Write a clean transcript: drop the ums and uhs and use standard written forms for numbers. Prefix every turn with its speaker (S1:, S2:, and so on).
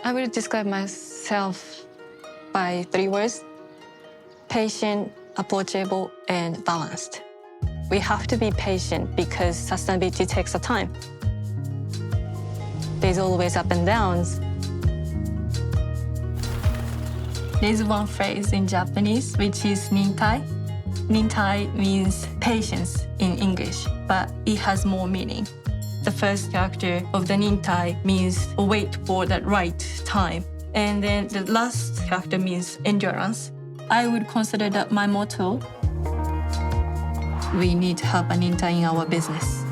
S1: I will describe myself by 3 words: patient, approachable, and balanced. We have to be patient because sustainability takes a time. There's always up and downs. There's one phrase in Japanese, which is nintai. Nintai means patience in English, but it has more meaning. The first character of the nintai means wait for the right time. And then the last character means endurance. I would consider that my motto. We need to have a nintai in our business.